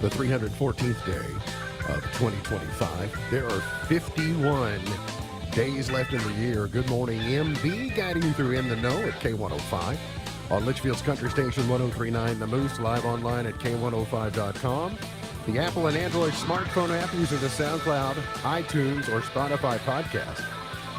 the 314th day of 2025. There are 51 days left in the year. Good morning, MB, guiding you through In the Know at K105. On Litchfield's Country Station 1039 The Moose, live online at K105.com. The Apple and Android smartphone app using the SoundCloud, iTunes, or Spotify podcast.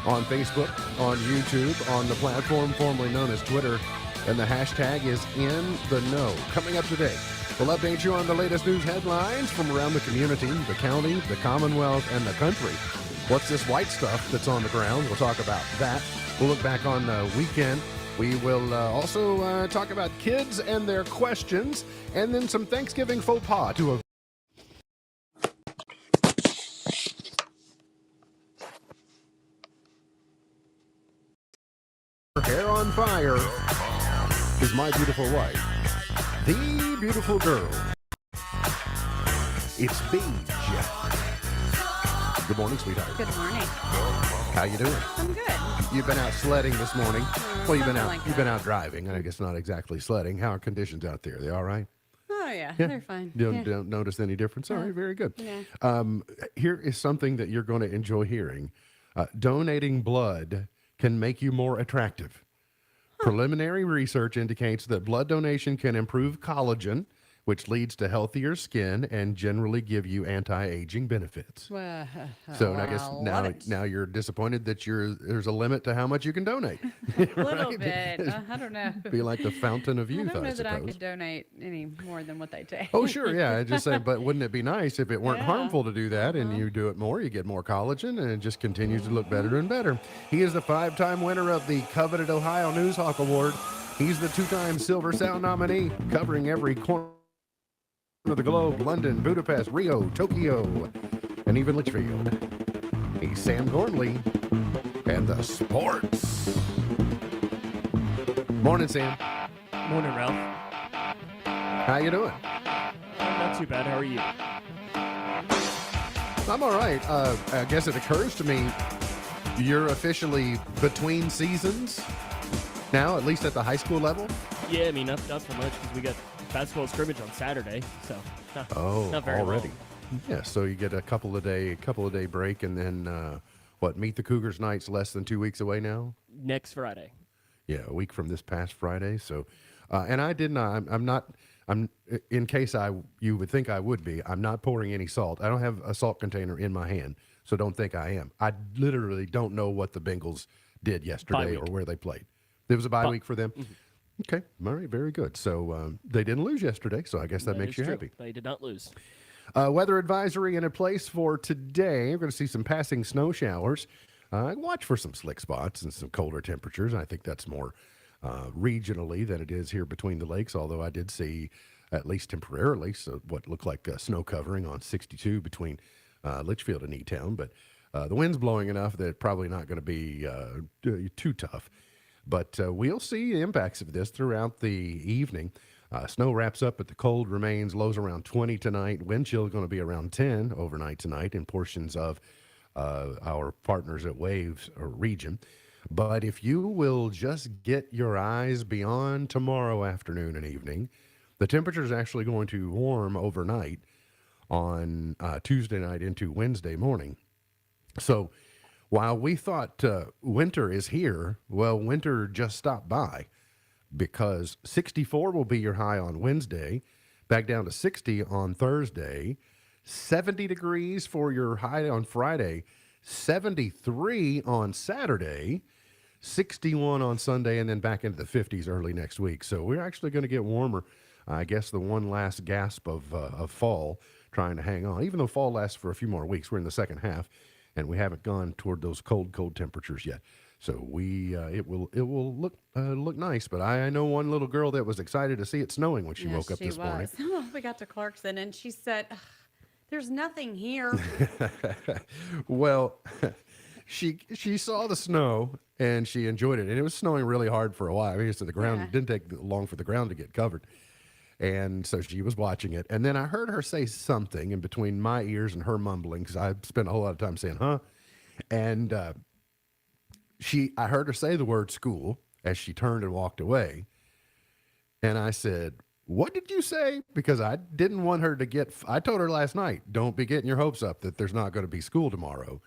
On Facebook, on YouTube, on the platform formerly known as Twitter, and the hashtag is In the Know. Coming up today, we'll update you on the latest news headlines from around the community, the county, the Commonwealth, and the country. What's this white stuff that's on the ground? We'll talk about that. We'll look back on the weekend. We will also talk about kids and their questions, and then some Thanksgiving faux pas to a hair on fire is my beautiful wife, the beautiful girl. It's Beej. Good morning, sweetheart. Good morning. How you doing? I'm good. You've been out sledding this morning. Well, you've been out. Like You've been out driving. I guess not exactly sledding. How are conditions out there? They all right? Oh, yeah. They're fine. Don't notice any difference? All right, very good. Yeah. Here is something that you're going to enjoy hearing. Donating blood can make you more attractive. Preliminary research indicates that blood donation can improve collagen, which leads to healthier skin and generally give you anti-aging benefits. Well, So I guess love it. now you're disappointed that there's a limit to how much you can donate. A little bit. I don't know. Be like the fountain of I youth, don't know I that I suppose. could donate any more than what they take. Oh, sure, yeah. I just say, but wouldn't it be nice if it weren't Yeah. harmful to do that and you do it more, you get more collagen, and it just continues to look better and better. He is the 5-time winner of the coveted Ohio Newshawk Award. He's the 2-time Silver Sound nominee, covering every corner of the globe: London, Budapest, Rio, Tokyo, and even Litchfield. He's Sam Gormley and the sports. Morning, Sam. Morning, Ralph. How you doing? Not too bad. How are you? I'm all right. I guess it occurs to me you're officially between seasons now, at least at the high school level. Yeah, I mean, not so much because we got basketball scrimmage on Saturday, so not very already. long. Yeah, so you get a couple of day break, and then Meet the Cougars night's less than 2 weeks away now. Next Friday. Yeah, a week from this past Friday. So, and I did not. I'm not. I'm in case you would think I would be. I'm not pouring any salt. I don't have a salt container in my hand, so don't think I am. I literally don't know what the Bengals did yesterday or where they played. It was a bye week for them. Mm-hmm. Okay, all right, very good. So they didn't lose yesterday, so I guess that makes is you true. happy. They did not lose. Weather advisory in place for today. We're going to see some passing snow showers. Watch for some slick spots and some colder temperatures. I think that's more regionally than it is here between the lakes, although I did see, at least temporarily, what looked like snow covering on 62 between Litchfield and E-Town. But the wind's blowing enough that it's probably not going to be too tough. But we'll see the impacts of this throughout the evening. Snow wraps up, but the cold remains. Lows around 20 tonight. Wind chill is going to be around 10 overnight tonight in portions of our partners at Waves region. But if you will just get your eyes beyond tomorrow afternoon and evening, the temperature is actually going to warm overnight on Tuesday night into Wednesday morning. So while we thought winter is here, well, winter just stopped by, because 64 will be your high on Wednesday, back down to 60 on Thursday, 70 degrees for your high on Friday, 73 on Saturday, 61 on Sunday, and then back into the 50s early next week. So we're actually going to get warmer. I guess the one last gasp of fall, trying to hang on. Even though fall lasts for a few more weeks, we're in the second half, and we haven't gone toward those cold temperatures yet. So it will look nice. But I know one little girl that was excited to see it snowing when she woke up this morning. We got to Clarkson, and she said, "There's nothing here." Well, she saw the snow and she enjoyed it, and it was snowing really hard for a while. I mean, so the ground it didn't take long for the ground to get covered. And so she was watching it. And then I heard her say something in between my ears and her mumbling, because I spent a whole lot of time saying, huh? And I heard her say the word school as she turned and walked away. And I said, what did you say? Because I didn't want her to get, I told her last night, don't be getting your hopes up that there's not going to be school tomorrow.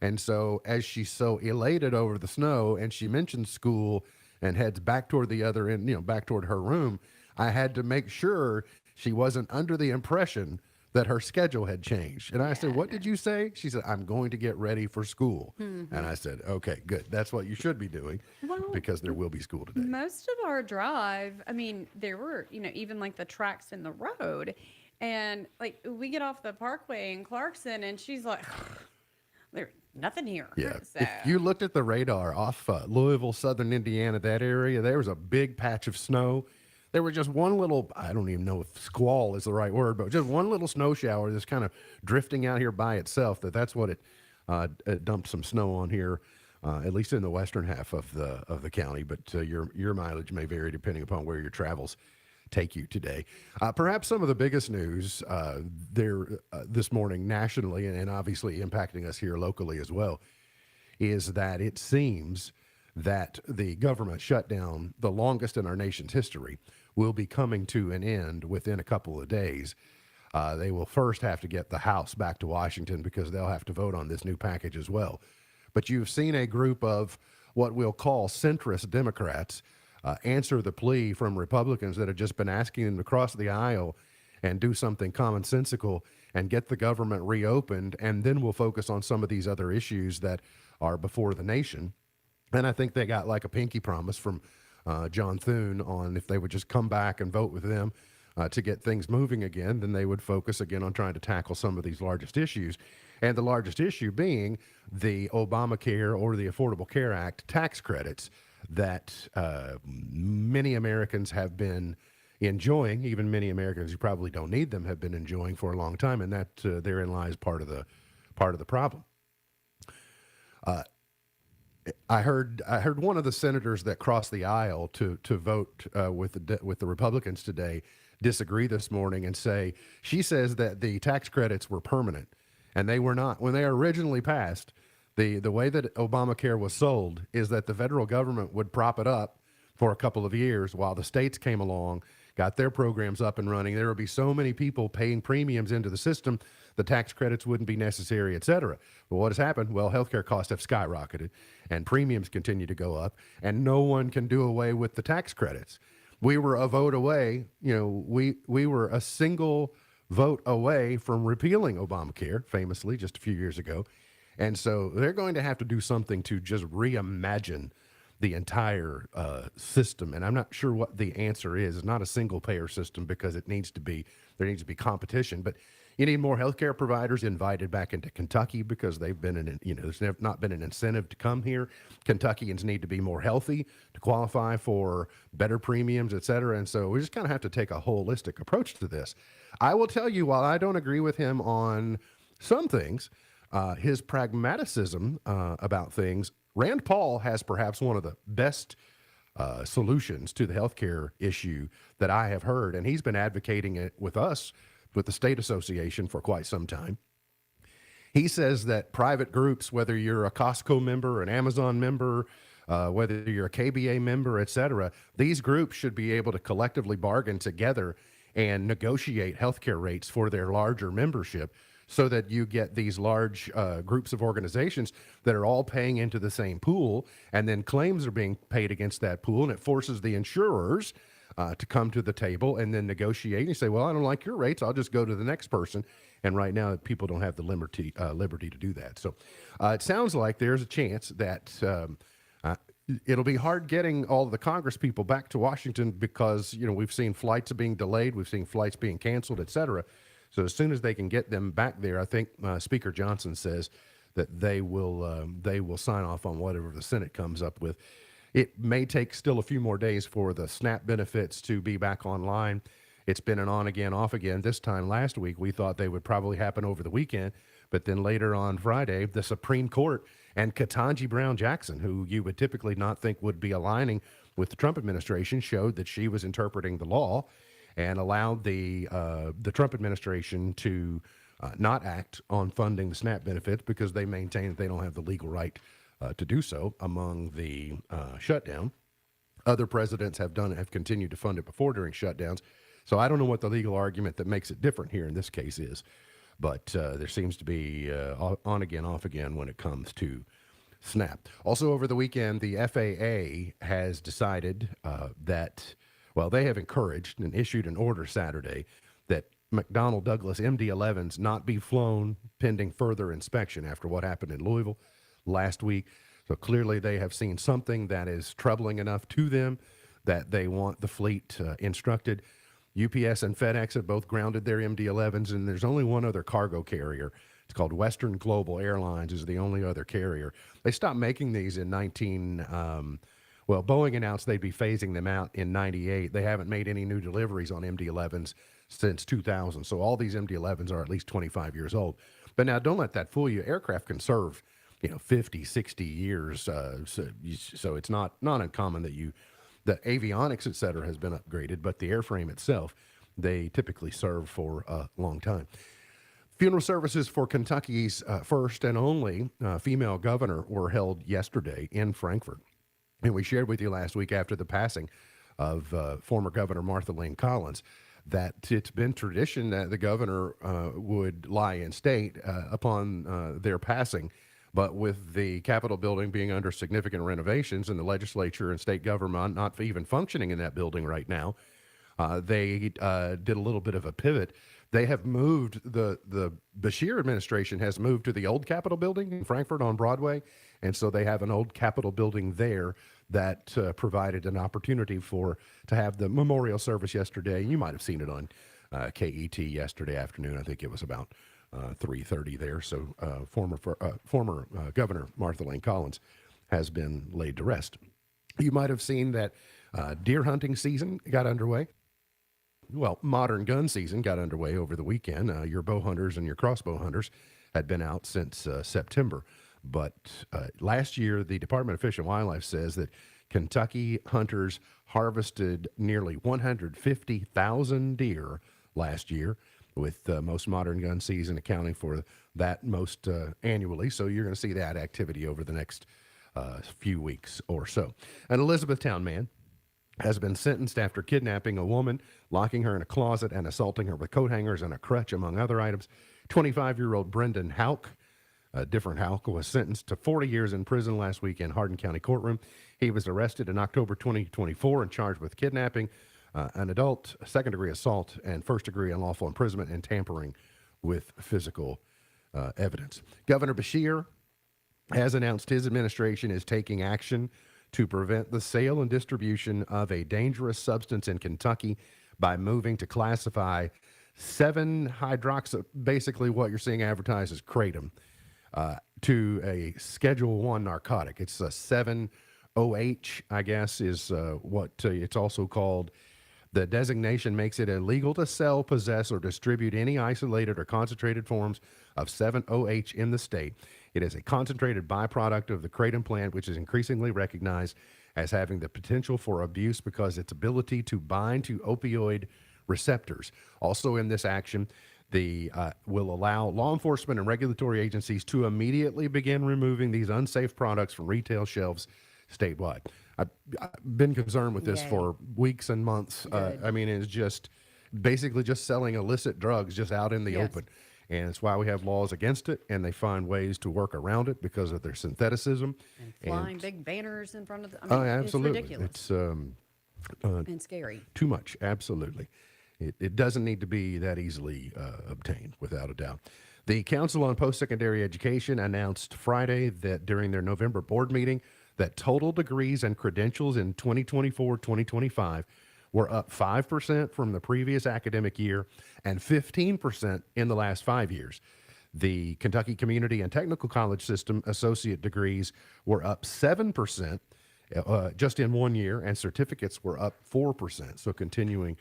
And so, as she's so elated over the snow and she mentions school and heads back toward the other end, back toward her room, I had to make sure she wasn't under the impression that her schedule had changed. And I said, what did you say? She said, I'm going to get ready for school. And I said, okay, good. That's what you should be doing Well, because there will be school today. most of our drive, I mean, there were, even like the tracks in the road. And like we get off the parkway in Clarkson and she's like, there's nothing here. Yeah. So, If you looked at the radar off Louisville, southern Indiana, that area, there was a big patch of snow. There was just one little, I don't even know if squall is the right word, but just one little snow shower that's kind of drifting out here by itself. That's what it dumped some snow on here, at least in the western half of the county. But your mileage may vary depending upon where your travels take you today. Perhaps some of the biggest news this morning nationally, and obviously impacting us here locally as well, is that it seems that the government shutdown, the longest in our nation's history, will be coming to an end within a couple of days. They will first have to get the House back to Washington because they'll have to vote on this new package as well. But you've seen a group of what we'll call centrist Democrats answer the plea from Republicans that have just been asking them to cross the aisle and do something commonsensical and get the government reopened, and then we'll focus on some of these other issues that are before the nation. And I think they got like a pinky promise from John Thune on if they would just come back and vote with them to get things moving again, then they would focus again on trying to tackle some of these largest issues. And the largest issue being the Obamacare or the Affordable Care Act tax credits that many Americans have been enjoying, even many Americans who probably don't need them have been enjoying for a long time, and that therein lies part of the problem. I heard one of the senators that crossed the aisle to vote with the Republicans today disagree this morning and say she says that the tax credits were permanent, and they were not. When they originally passed, the way that Obamacare was sold is that the federal government would prop it up for a couple of years while the states came along, got their programs up and running. There would be so many people paying premiums into the system, the tax credits wouldn't be necessary, et cetera. But what has happened? Well, healthcare costs have skyrocketed and premiums continue to go up, and no one can do away with the tax credits. We were a vote away, we were a single vote away from repealing Obamacare, famously, just a few years ago. And so they're going to have to do something to just reimagine the entire system. And I'm not sure what the answer is. It's not a single payer system because there needs to be competition. But you need more healthcare providers invited back into Kentucky because they've been there's not been an incentive to come here. Kentuckians need to be more healthy to qualify for better premiums, et cetera. And so we just kind of have to take a holistic approach to this. I will tell you, while I don't agree with him on some things, his pragmaticism about things, Rand Paul has perhaps one of the best solutions to the healthcare issue that I have heard, and he's been advocating it with us, with the state association, for quite some time. He says that private groups, whether you're a Costco member, an Amazon member, whether you're a KBA member, et cetera, these groups should be able to collectively bargain together and negotiate healthcare rates for their larger membership, so that you get these large groups of organizations that are all paying into the same pool, and then claims are being paid against that pool, and it forces the insurers to come to the table and then negotiate. And you say, well, I don't like your rates, I'll just go to the next person. And right now, people don't have the liberty to do that. So it sounds like there's a chance that it'll be hard getting all of the Congress people back to Washington because, we've seen flights being delayed, we've seen flights being canceled, et cetera. So as soon as they can get them back there, I think Speaker Johnson says that they will sign off on whatever the Senate comes up with. It may take still a few more days for the SNAP benefits to be back online. It's been an on again, off again. This time last week, we thought they would probably happen over the weekend, but then later on Friday, the Supreme Court and Ketanji Brown Jackson, who you would typically not think would be aligning with the Trump administration, showed that she was interpreting the law and allowed the Trump administration to not act on funding the SNAP benefits because they maintain that they don't have the legal right to do so among the shutdown. Other presidents have continued to fund it before during shutdowns. So I don't know what the legal argument that makes it different here in this case is, but there seems to be on again, off again when it comes to SNAP. Also over the weekend, the FAA has decided that, well, they have encouraged and issued an order Saturday that McDonnell Douglas MD-11s not be flown pending further inspection after what happened in Louisville last week. So clearly they have seen something that is troubling enough to them that they want the fleet instructed. UPS and FedEx have both grounded their MD-11s, and there's only one other cargo carrier. It's called Western Global Airlines is the only other carrier. They stopped making these in well, Boeing announced they'd be phasing them out in 98. They haven't made any new deliveries on MD-11s since 2000. So all these MD-11s are at least 25 years old. But now don't let that fool you. Aircraft can serve, 50, 60 years. So it's not uncommon that the avionics, et cetera, has been upgraded, but the airframe itself, they typically serve for a long time. Funeral services for Kentucky's first and only female governor were held yesterday in Frankfort. And we shared with you last week after the passing of former Governor Martha Lane Collins that it's been tradition that the governor would lie in state upon their passing. But with the Capitol building being under significant renovations and the legislature and state government not even functioning in that building right now, they did a little bit of a pivot. They have moved, the Beshear administration has moved to the old Capitol building in Frankfort on Broadway. And so they have an old Capitol building there that provided an opportunity to have the memorial service yesterday. You might have seen it on KET yesterday afternoon. I think it was about 3:30 there. So former Governor Martha Lane Collins has been laid to rest. You might have seen that deer hunting season got underway. Well, modern gun season got underway over the weekend. Your bow hunters and your crossbow hunters had been out since September. But last year, the Department of Fish and Wildlife says that Kentucky hunters harvested nearly 150,000 deer last year, with most modern gun season accounting for that most annually. So you're going to see that activity over the next few weeks or so. An Elizabethtown man has been sentenced after kidnapping a woman, locking her in a closet, and assaulting her with coat hangers and a crutch, among other items. 25-year-old Brendan Houck, a different Houck, was sentenced to 40 years in prison last week in Hardin County courtroom. He was arrested in October 2024 and charged with kidnapping, an adult, second-degree assault, and first-degree unlawful imprisonment and tampering with physical evidence. Governor Beshear has announced his administration is taking action to prevent the sale and distribution of a dangerous substance in Kentucky by moving to classify 7-hydroxy, basically what you're seeing advertised as kratom, to a Schedule 1 narcotic. It's a 7-OH, I guess, is what it's also called. The designation makes it illegal to sell, possess, or distribute any isolated or concentrated forms of 7-OH in the state. It is a concentrated byproduct of the kratom plant, which is increasingly recognized as having the potential for abuse because its ability to bind to opioid receptors. Also in this action, will allow law enforcement and regulatory agencies to immediately begin removing these unsafe products from retail shelves statewide. I've been concerned with this for weeks and months. I mean, it's just basically just selling illicit drugs just out in the open. And it's why we have laws against it, and they find ways to work around it because of their syntheticism. And flying big banners in front of the, absolutely. It's ridiculous. It's and scary. Too much, absolutely. It doesn't need to be that easily obtained, without a doubt. The Council on Post-Secondary Education announced Friday that during their November board meeting that total degrees and credentials in 2024-2025 were up 5% from the previous academic year and 15% in the last 5 years. The Kentucky Community and Technical College System associate degrees were up 7% just in 1 year, and certificates were up 4%. So continuing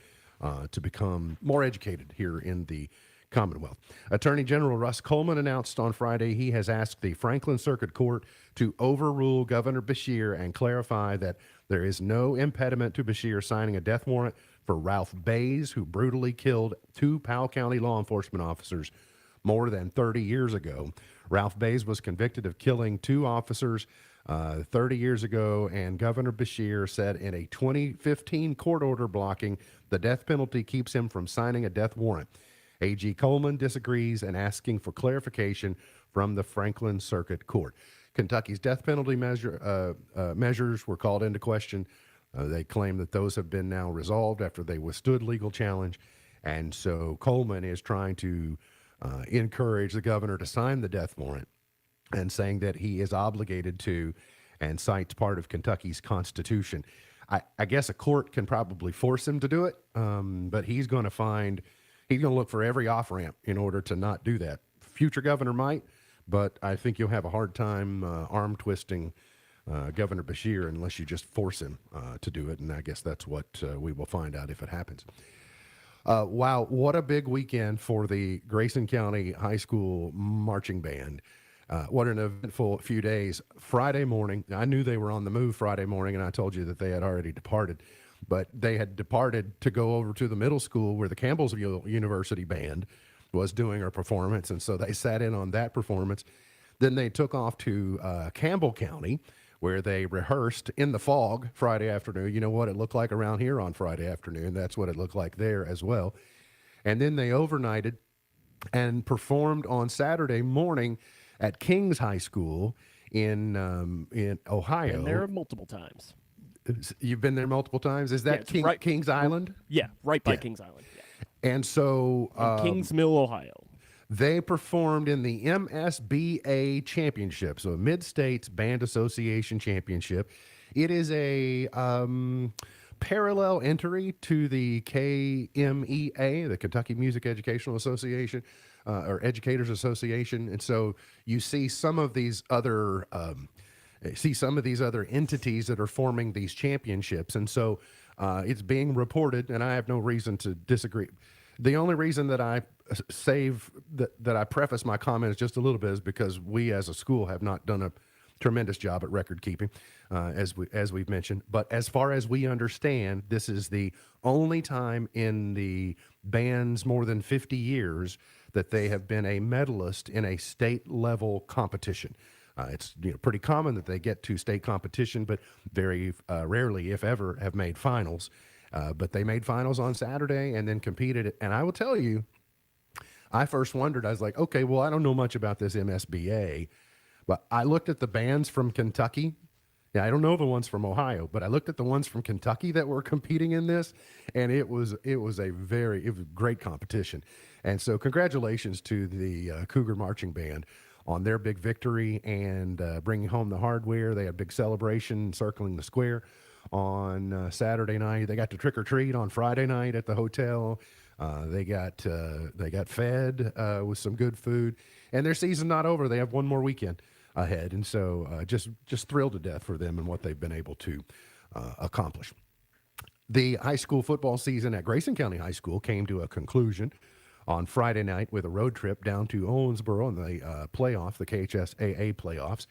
to become more educated here in the Commonwealth. Attorney General Russ Coleman announced on Friday he has asked the Franklin Circuit Court to overrule Governor Beshear and clarify that there is no impediment to Beshear signing a death warrant for Ralph Bays, who brutally killed 2 Powell County law enforcement officers more than 30 years ago. Ralph Bays was convicted of killing 2 officers 30 years ago, and Governor Beshear said in a 2015 court order blocking the death penalty keeps him from signing a death warrant. A.G. Coleman disagrees and asking for clarification from the Franklin Circuit Court. Kentucky's death penalty measures were called into question. They claim that those have been now resolved after they withstood legal challenge. And so Coleman is trying to encourage the governor to sign the death warrant and saying that he is obligated to, and cites part of Kentucky's constitution. I guess a court can probably force him to do it, but he's going to look for every off-ramp in order to not do that. Future governor might, but I think you'll have a hard time arm twisting Governor Beshear unless you just force him to do it, and I guess that's what we will find out if it happens. Wow, what a big weekend for the Grayson County High School Marching Band. What an eventful few days. Friday morning, I knew they were on the move Friday morning, and I told you that they had already departed. But they had departed to go over to the middle school where the Campbellsville University Band was doing a performance, and so they sat in on that performance. Then they took off to Campbell County, where they rehearsed in the fog Friday afternoon. You know what it looked like around here on Friday afternoon. That's what it looked like there as well. And then they overnighted and performed on Saturday morning at Kings High School in Ohio. And there multiple times. You've been there multiple times? Is that Kings Island? Yeah, right by Kings Island. Yeah. And so... Kings Mill, Ohio. They performed in the MSBA Championship, so a Mid-States Band Association Championship. It is a parallel entry to the KMEA, the Kentucky Music Educational Association, or Educators Association. And so you see some of these other entities that are forming these championships. And so it's being reported, and I have no reason to disagree. The only reason that I that I preface my comments just a little bit is because we as a school have not done a tremendous job at record keeping, as we've mentioned. But as far as we understand, this is the only time in the band's more than 50 years that they have been a medalist in a state level competition. It's pretty common that they get to state competition, but very rarely, if ever, have made finals. But they made finals on Saturday and then competed. And I will tell you, I first wondered, I was like, okay, well, I don't know much about this MSBA, but I looked at the bands from Kentucky. Yeah, I don't know the ones from Ohio, but I looked at the ones from Kentucky that were competing in this, and it was great competition. And so congratulations to the Cougar Marching Band on their big victory and bringing home the hardware. They had a big celebration circling the square on Saturday night. They got to trick or treat on Friday night at the hotel. They got fed with some good food, and their season's not over. They have one more weekend ahead, and so just thrilled to death for them and what they've been able to accomplish. The high school football season at Grayson County High School came to a conclusion on Friday night with a road trip down to Owensboro in the playoff, the KHSAA playoffs.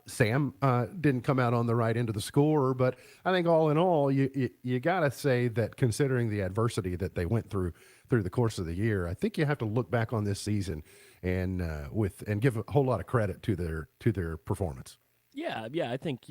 Sam didn't come out on the right end of the score, but I think all in all, you got to say that considering the adversity that they went through the course of the year, I think you have to look back on this season and give a whole lot of credit to their performance. Yeah, I think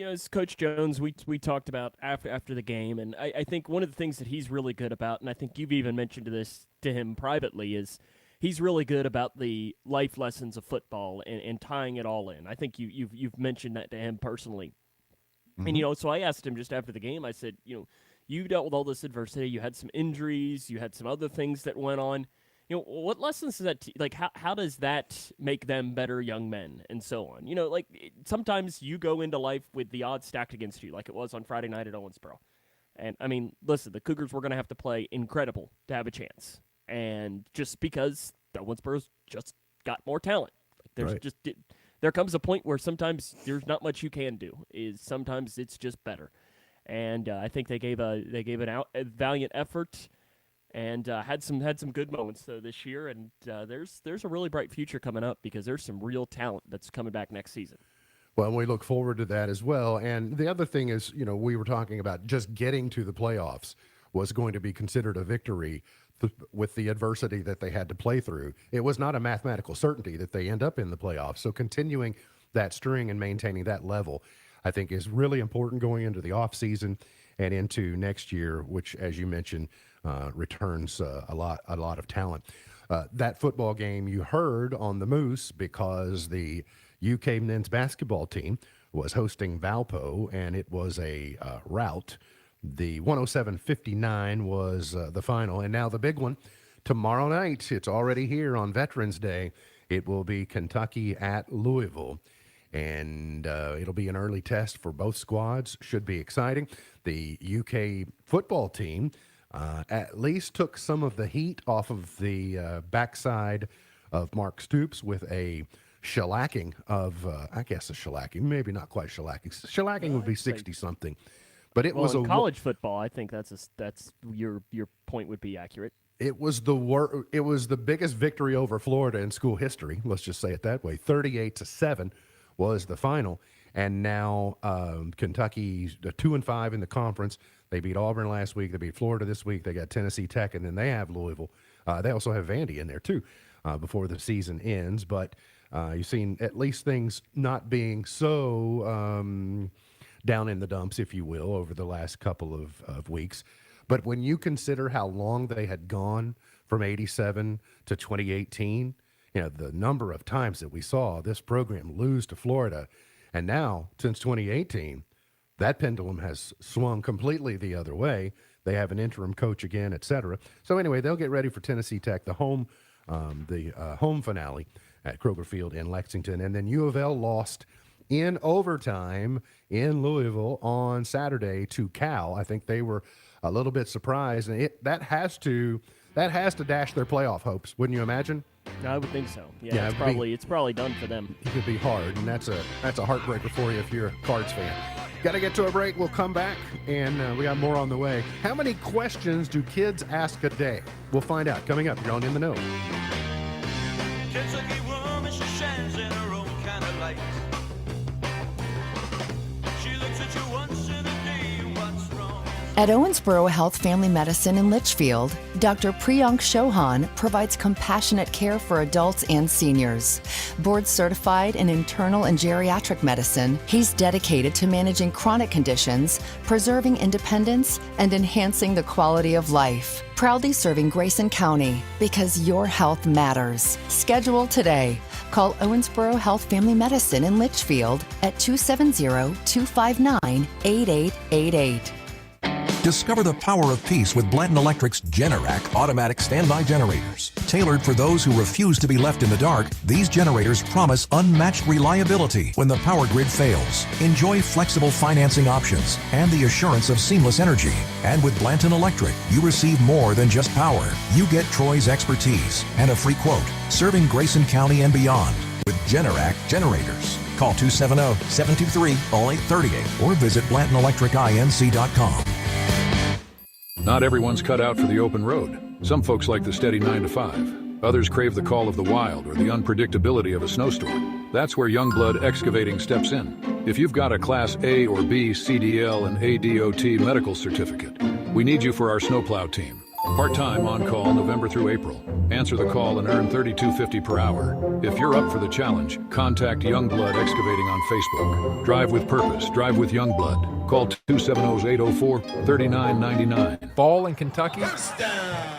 as Coach Jones, we talked about after the game, and I think one of the things that he's really good about, and I think you've even mentioned this to him privately, is he's really good about the life lessons of football and tying it all in. I think you've mentioned that to him personally. Mm-hmm. And, so I asked him just after the game, I said, you dealt with all this adversity. You had some injuries. You had some other things that went on. What lessons does that, how does that make them better young men and so on? Sometimes you go into life with the odds stacked against you, like it was on Friday night at Owensboro. And, I mean, listen, the Cougars were going to have to play incredible to have a chance. And just because Owensboro's just got more talent, there comes a point where sometimes there's not much you can do. Sometimes it's just better, and I think they gave a valiant effort, and had some good moments this year. And there's a really bright future coming up because there's some real talent that's coming back next season. Well, we look forward to that as well. And the other thing is, we were talking about just getting to the playoffs was going to be considered a victory with the adversity that they had to play through. It was not a mathematical certainty that they end up in the playoffs. So continuing that string and maintaining that level, I think is really important going into the offseason and into next year, which, as you mentioned, returns a lot of talent. That football game you heard on the Moose because the UK men's basketball team was hosting Valpo, and it was a rout. The 107-59 was the final, and now the big one tomorrow night. It's already here on Veterans Day. It will be Kentucky at Louisville, and it'll be an early test for both squads. Should be exciting. The UK football team at least took some of the heat off of the backside of Mark Stoops with a shellacking of, I guess a shellacking, maybe not quite shellacking. Shellacking would be 60-something. But it was in a college football. I think that's your point would be accurate. It was the biggest victory over Florida in school history. Let's just say it that way. 38-7 was the final, and now Kentucky's 2-5 in the conference. They beat Auburn last week. They beat Florida this week. They got Tennessee Tech, and then they have Louisville. They also have Vandy in there too before the season ends. But you've seen at least things not being so down in the dumps, if you will, over the last couple of weeks. But when you consider how long they had gone from 87 to 2018, the number of times that we saw this program lose to Florida, and now since 2018, that pendulum has swung completely the other way. They have an interim coach again, et cetera. So anyway, they'll get ready for Tennessee Tech, the home finale at Kroger Field in Lexington. And then U of L lost in overtime in Louisville on Saturday to Cal. I think they were a little bit surprised, and that has to dash their playoff hopes, wouldn't you imagine? I would think so. Yeah, it's probably done for them. It could be hard, and that's a heartbreaker for you if you're a Cards fan. Got to get to a break. We'll come back, and we got more on the way. How many questions do kids ask a day? We'll find out coming up. You're on In the Know. Kentucky woman, she shines in her own kind of light. She looks at you once in a day, what's wrong? At Owensboro Health Family Medicine in Litchfield, Dr. Priyank Chauhan provides compassionate care for adults and seniors. Board certified in internal and geriatric medicine, he's dedicated to managing chronic conditions, preserving independence, and enhancing the quality of life. Proudly serving Grayson County because your health matters. Schedule today. Call Owensboro Health Family Medicine in Litchfield at 270-259-8888. Discover the power of peace with Blanton Electric's Generac automatic standby generators. Tailored for those who refuse to be left in the dark, these generators promise unmatched reliability when the power grid fails. Enjoy flexible financing options and the assurance of seamless energy. And with Blanton Electric, you receive more than just power. You get Troy's expertise and a free quote, serving Grayson County and beyond with Generac generators. Call 270-723-0838 or visit BlantonElectricINC.com. Not everyone's cut out for the open road. Some folks like the steady 9 to 5. Others crave the call of the wild or the unpredictability of a snowstorm. That's where Youngblood Excavating steps in. If you've got a Class A or B CDL and ADOT medical certificate, we need you for our snowplow team. Part-time on-call November through April. Answer the call and earn $32.50 per hour. If you're up for the challenge, contact Youngblood Excavating on Facebook. Drive with purpose. Drive with Youngblood. Call 270-804-3999. Fall in Kentucky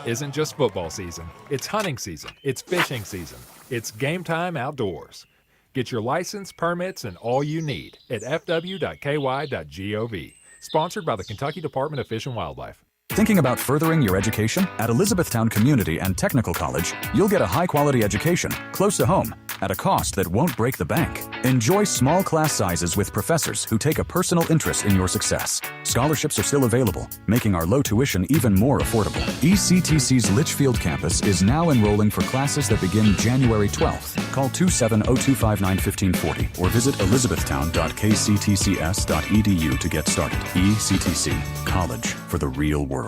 isn't just football season. It's hunting season. It's fishing season. It's game time outdoors. Get your license, permits, and all you need at fw.ky.gov. Sponsored by the Kentucky Department of Fish and Wildlife. Thinking about furthering your education? At Elizabethtown Community and Technical College, you'll get a high-quality education, close to home, at a cost that won't break the bank. Enjoy small class sizes with professors who take a personal interest in your success. Scholarships are still available, making our low tuition even more affordable. ECTC's Litchfield campus is now enrolling for classes that begin January 12th. Call 270-259-1540 or visit elizabethtown.kctcs.edu to get started. ECTC, college for the real world.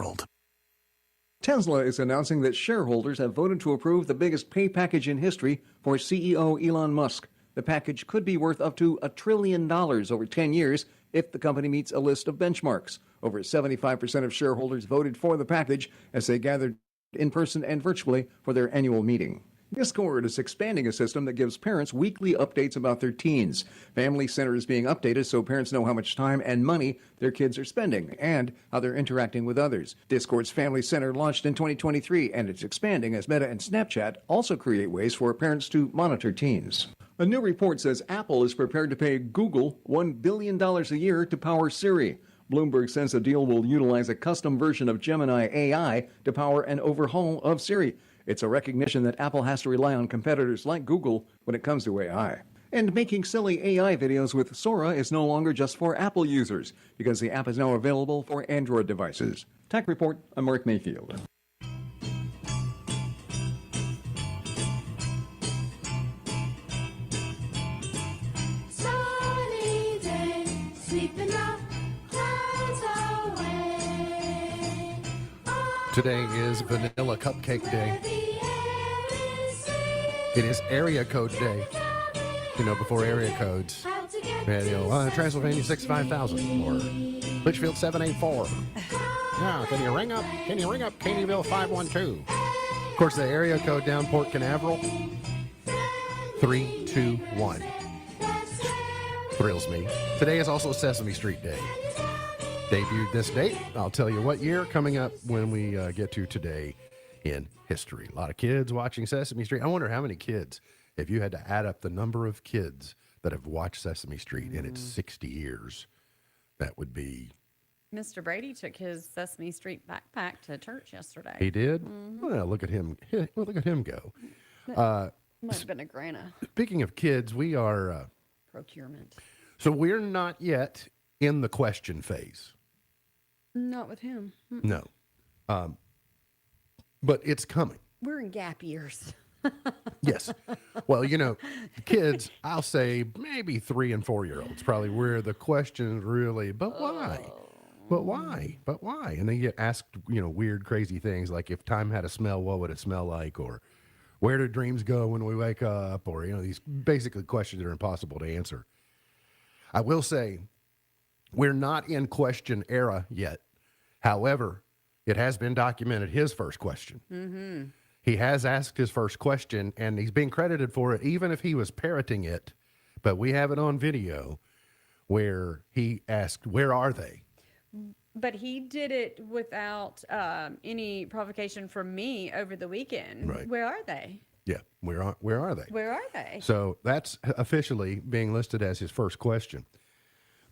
Tesla is announcing that shareholders have voted to approve the biggest pay package in history for CEO Elon Musk. The package could be worth up to $1 trillion over 10 years if the company meets a list of benchmarks. Over 75% of shareholders voted for the package as they gathered in person and virtually for their annual meeting. Discord is expanding a system that gives parents weekly updates about their teens. Family Center is being updated so parents know how much time and money their kids are spending and how they're interacting with others. Discord's Family Center launched in 2023, and it's expanding as Meta and Snapchat also create ways for parents to monitor teens. A new report says Apple is prepared to pay Google $1 billion a year to power Siri. Bloomberg says the deal will utilize a custom version of Gemini AI to power an overhaul of Siri. It's a recognition that Apple has to rely on competitors like Google when it comes to AI. And making silly AI videos with Sora is no longer just for Apple users, because the app is now available for Android devices. Tech Report, I'm Mark Mayfield. Sunny day, sweeping up clouds away. Today is Vanilla Cupcake Day. It is Area Code Day. You know, before area codes, we had, Transylvania 65000 or Litchfield 784. Yeah, can you ring up Caneyville 512? Of course, the area code down Port Canaveral, 321. Thrills me. Today is also Sesame Street Day. Debuted this date. I'll tell you what year coming up when we get to today in history. A lot of kids watching Sesame Street. I wonder how many kids, if you had to add up the number of kids that have watched Sesame Street in its 60 years, that would be... Mr. Brady took his Sesame Street backpack to church yesterday. He did? Well, look at him. Well, look at him go. Might have been a grana. Speaking of kids, we are... Procurement. So we're not yet in the question phase. Not with him. No. But it's coming. We're in gap years. Yes. Well, kids, I'll say maybe 3 and 4 year olds, probably where the questions really, but why? But why? But why? And they get asked, weird, crazy things like if time had a smell, what would it smell like? Or where do dreams go when we wake up? Or, these basically questions that are impossible to answer. I will say we're not in question era yet. However, it has been documented his first question. Mm-hmm. He has asked his first question, and he's being credited for it, even if he was parroting it. But we have it on video where he asked, "Where are they?" But he did it without any provocation from me over the weekend. Right. Where are they? Yeah, where are they? Where are they? So that's officially being listed as his first question.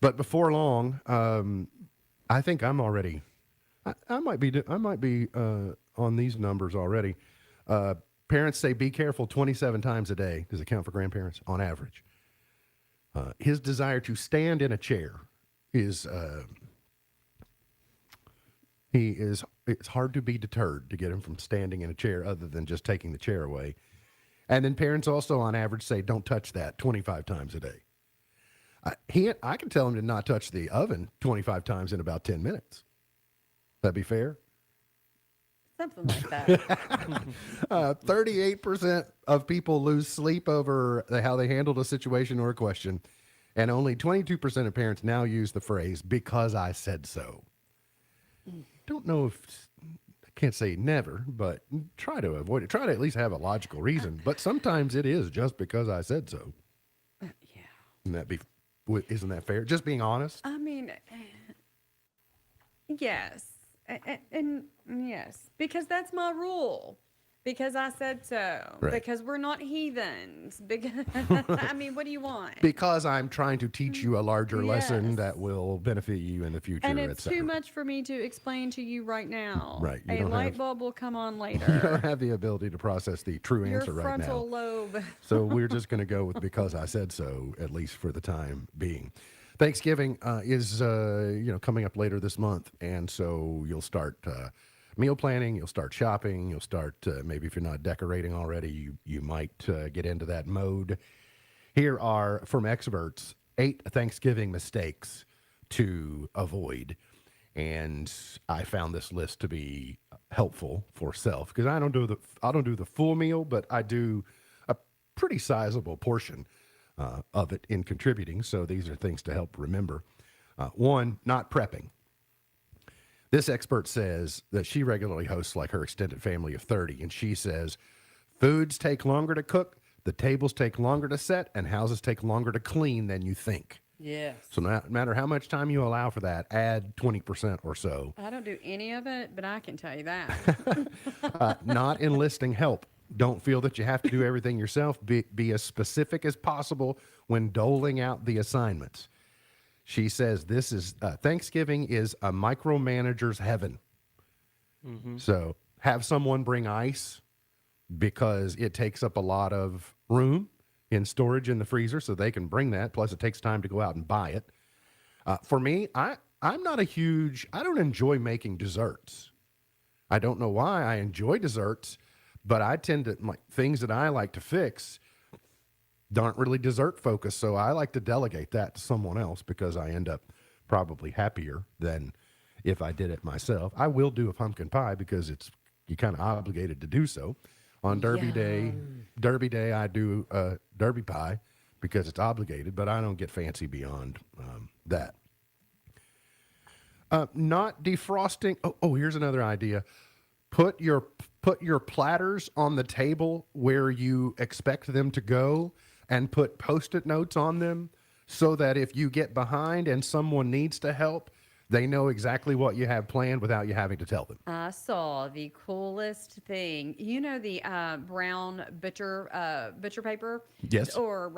But before long, I think I'm already. I might be on these numbers already. Parents say be careful 27 times a day. Does it count for grandparents on average? His desire to stand in a chair is it's hard to be deterred to get him from standing in a chair other than just taking the chair away. And then parents also on average say don't touch that 25 times a day. I can tell him to not touch the oven 25 times in about 10 minutes. That'd be fair? Something like that. 38% of people lose sleep over how they handled a situation or a question, and only 22% of parents now use the phrase, "because I said so." Don't know if, I can't say never, but try to avoid it. Try to at least have a logical reason, but sometimes it is just because I said so. Yeah. Isn't that fair? Just being honest? I mean, yes. And yes, because that's my rule. Because I said so. Right. Because we're not heathens. Because I mean, what do you want? Because I'm trying to teach you a larger lesson Yes. that will benefit you in the future, And it's etc. too much for me to explain to you right now. Right, you A don't light have- bulb will come on You later. don't have the ability to process the true Your answer right frontal now. lobe. So we're just going to go with because I said so, at least for the time being. Thanksgiving is coming up later this month, and so you'll start meal planning, you'll start shopping, you'll start maybe if you're not decorating already, you might get into that mode. Here are, from experts, 8 Thanksgiving mistakes to avoid. And I found this list to be helpful for self because I don't do the full meal, but I do a pretty sizable portion of it in contributing. So these are things to help remember. 1, not prepping. This expert says that she regularly hosts like her extended family of 30, and she says Foods take longer to cook, the tables take longer to set, and houses take longer to clean than you think. Yes. So no matter how much time you allow for that, add 20% or so. I don't do any of it, but I can tell you that. Not enlisting help. Don't feel that you have to do everything yourself. Be as specific as possible when doling out the assignments. She says this is Thanksgiving is a micromanager's heaven. So have someone bring ice because it takes up a lot of room in storage in the freezer, so they can bring that. Plus, it takes time to go out and buy it. For me, I'm not I don't enjoy making desserts. I don't know why. I enjoy desserts, but I tend to, like, things that I like to fix aren't really dessert focused, so I like to delegate that to someone else because I end up probably happier than if I did it myself. I will do a pumpkin pie because you're kind of obligated to do so. On Derby Day, I do a Derby pie because it's obligated, but I don't get fancy beyond that. Not defrosting. Oh, here's another idea. Put your platters on the table where you expect them to go and put Post-it notes on them so that if you get behind and someone needs to help, they know exactly what you have planned without you having to tell them. I saw the coolest thing. You know the brown butcher paper? Yes. Or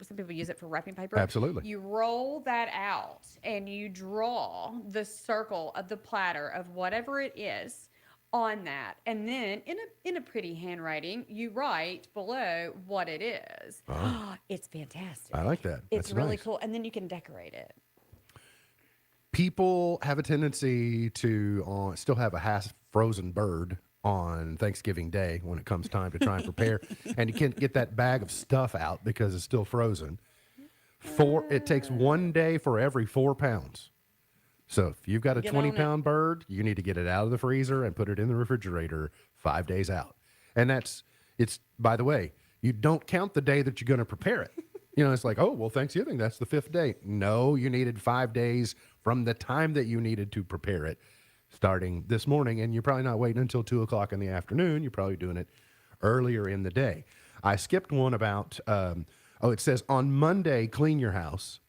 some people use it for wrapping paper. Absolutely. You roll that out and you draw the circle of the platter of whatever it is on that, and then in a pretty handwriting, you write below what it is. It's fantastic. I like that. It's That's really nice. cool, and then you can decorate it. People have a tendency to still have a half frozen bird on Thanksgiving Day when it comes time to try and prepare, and you can't get that bag of stuff out because it's still frozen. It takes 1 day for every 4 pounds. So if you've got a Get on 20-pound bird, you need to get it out of the freezer and put it in the refrigerator 5 days out. And it's, by the way, you don't count the day that you're going to prepare it. It's like, oh, well, Thanksgiving, that's the 5th day. No, you needed 5 days from the time that you needed to prepare it, starting this morning. And you're probably not waiting until 2 o'clock in the afternoon. You're probably doing it earlier in the day. I skipped one about, it says on Monday, clean your house.